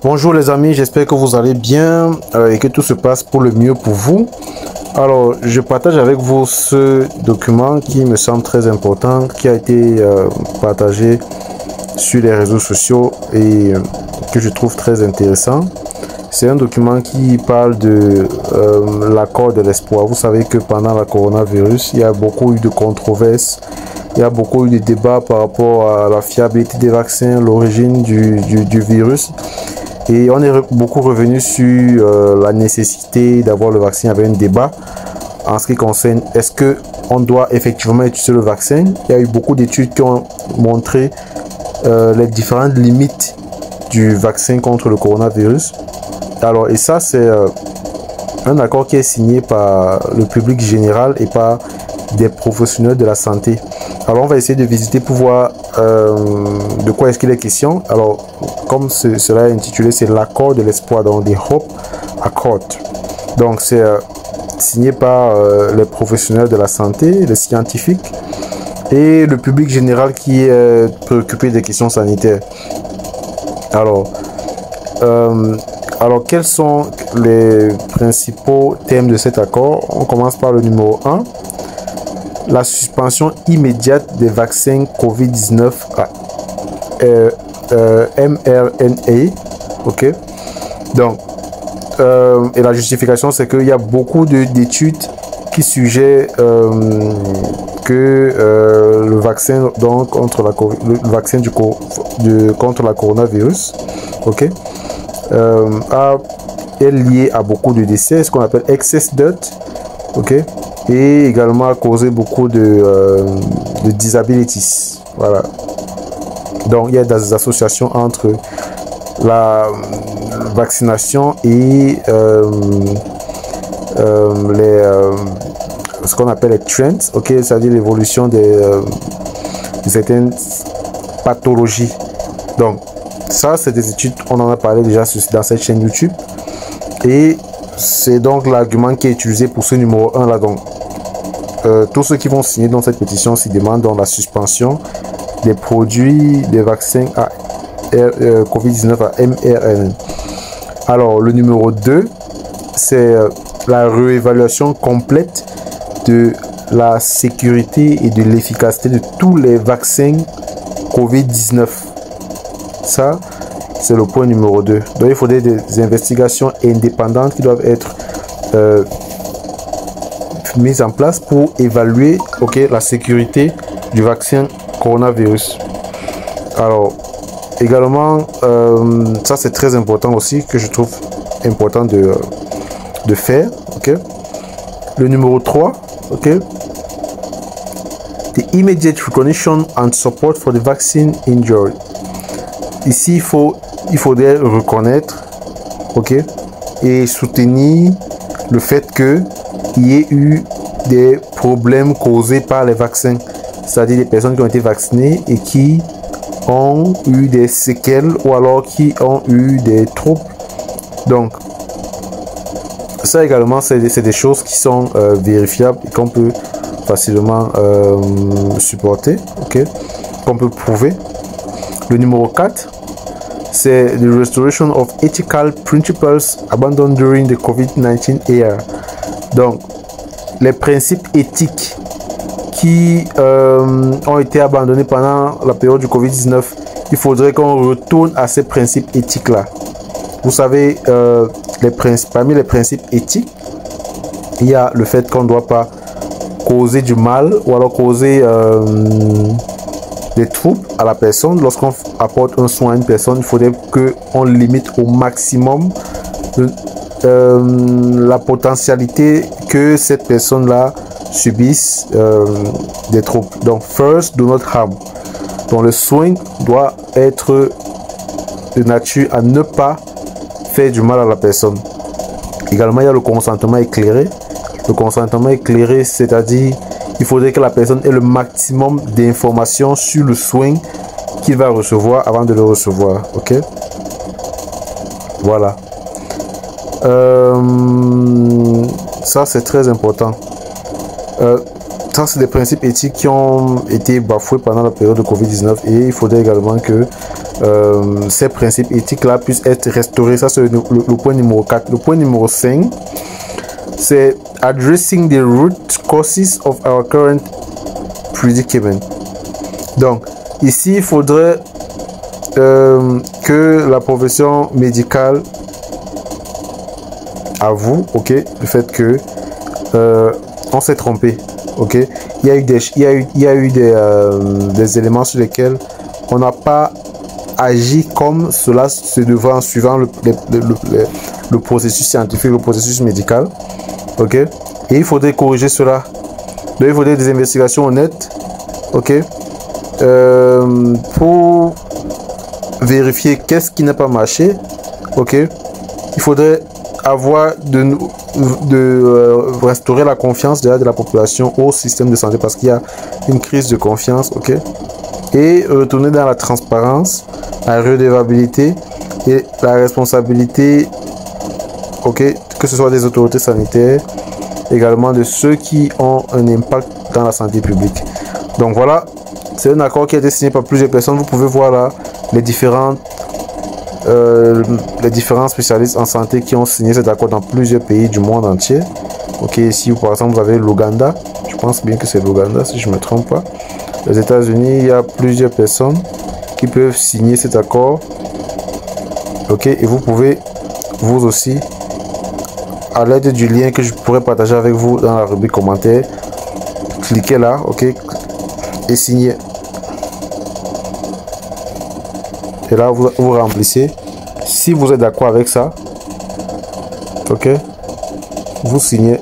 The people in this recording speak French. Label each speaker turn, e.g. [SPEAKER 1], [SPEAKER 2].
[SPEAKER 1] Bonjour les amis, j'espère que vous allez bien et que tout se passe pour le mieux pour vous. Alors, je partage avec vous ce document qui me semble très important, qui a été partagé sur les réseaux sociaux et que je trouve très intéressant. C'est un document qui parle de l'accord de l'espoir. Vous savez que pendant la coronavirus, il y a beaucoup eu de controverses, il y a beaucoup eu de débats par rapport à la fiabilité des vaccins, l'origine du virus. Et on est beaucoup revenu sur la nécessité d'avoir le vaccin avec un débat en ce qui concerne est-ce qu'on doit effectivement utiliser le vaccin. Il y a eu beaucoup d'études qui ont montré les différentes limites du vaccin contre le coronavirus. Alors, et ça, c'est un accord qui est signé par le public général et par des professionnels de la santé. Alors, on va essayer de visiter pour voir de quoi est-ce qu'il est question. Alors, comme cela est intitulé, c'est l'accord de l'espoir, donc des Hope Accord. Donc, c'est signé par les professionnels de la santé, les scientifiques et le public général qui est préoccupé des questions sanitaires. Alors, quels sont les principaux thèmes de cet accord? On commence par le numéro 1. La suspension immédiate des vaccins COVID-19 à mRNA. Ok. Donc, et la justification, c'est qu'il y a beaucoup d'études qui suggèrent que le vaccin donc contre la coronavirus, ok, est lié à beaucoup de décès, ce qu'on appelle excess death, ok, et également a causé beaucoup de disabilities. Voilà. Donc il y a des associations entre la vaccination et ce qu'on appelle les trends, ok, c'est-à-dire l'évolution de certaines pathologies. Donc ça, c'est des études, on en a parlé déjà dans cette chaîne YouTube, et c'est donc l'argument qui est utilisé pour ce numéro 1 là. Donc tous ceux qui vont signer dans cette pétition s'y demandent dans la suspension des produits des vaccins à COVID-19 à mRNA. Alors le numéro 2, c'est la réévaluation complète de la sécurité et de l'efficacité de tous les vaccins COVID-19. Ça, c'est le point numéro 2. Donc il faudrait des investigations indépendantes qui doivent être mises en place pour évaluer, ok, la sécurité du vaccin coronavirus. Alors également, ça c'est très important aussi, que je trouve important de faire, ok. Le numéro 3, ok, the immediate recognition and support for the vaccine injury. Ici, il faudrait reconnaître, ok, et soutenir le fait qu'il y ait eu des problèmes causés par les vaccins, c'est-à-dire des personnes qui ont été vaccinées et qui ont eu des séquelles ou alors qui ont eu des troubles. Donc, ça également, c'est des choses qui sont vérifiables et qu'on peut facilement supporter, ok, qu'on peut prouver. Le numéro 4, c'est the restoration of ethical principles abandoned during the COVID-19 era. Donc, les principes éthiques qui ont été abandonnés pendant la période du COVID-19, il faudrait qu'on retourne à ces principes éthiques-là. Vous savez, parmi les principes éthiques, il y a le fait qu'on ne doit pas causer du mal ou alors causer des troubles à la personne. Lorsqu'on apporte un soin à une personne, il faudrait qu'on limite au maximum la potentialité que cette personne-là subisse des troubles. Donc, first, do not harm. Donc, le soin doit être de nature à ne pas faire du mal à la personne. Également, il y a le consentement éclairé. Le consentement éclairé, c'est-à-dire il faudrait que la personne ait le maximum d'informations sur le soin qu'il va recevoir avant de le recevoir. Ok, voilà. Ça, c'est très important. Ça, c'est des principes éthiques qui ont été bafoués pendant la période de Covid-19 et il faudrait également que ces principes éthiques là puissent être restaurés. Ça c'est le point numéro 4. Le point numéro 5, c'est addressing the root causes of our current predicament. Donc ici il faudrait que la profession médicale avoue, ok, le fait que on s'est trompé, ok. Il y a eu des éléments sur lesquels on n'a pas agi comme cela se devrait en suivant le processus scientifique, le processus médical, ok. Et il faudrait corriger cela. Donc il faudrait des investigations honnêtes, ok, pour vérifier qu'est-ce qui n'a pas marché, ok. Il faudrait avoir restaurer la confiance de la population au système de santé parce qu'il y a une crise de confiance, ok. Et retourner dans la transparence, la redevabilité et la responsabilité, ok, que ce soit des autorités sanitaires, également de ceux qui ont un impact dans la santé publique. Donc voilà, c'est un accord qui a été signé par plusieurs personnes. Vous pouvez voir là les différents spécialistes en santé qui ont signé cet accord dans plusieurs pays du monde entier. Ok, ici par exemple vous avez l'Ouganda, je pense bien que c'est l'Ouganda si je ne me trompe pas. Les États-Unis, il y a plusieurs personnes qui peuvent signer cet accord. Ok, et vous pouvez vous aussi, à l'aide du lien que je pourrais partager avec vous dans la rubrique commentaires, cliquez là, ok, et signez. Et là vous remplissez. Si vous êtes d'accord avec ça, ok, vous signez.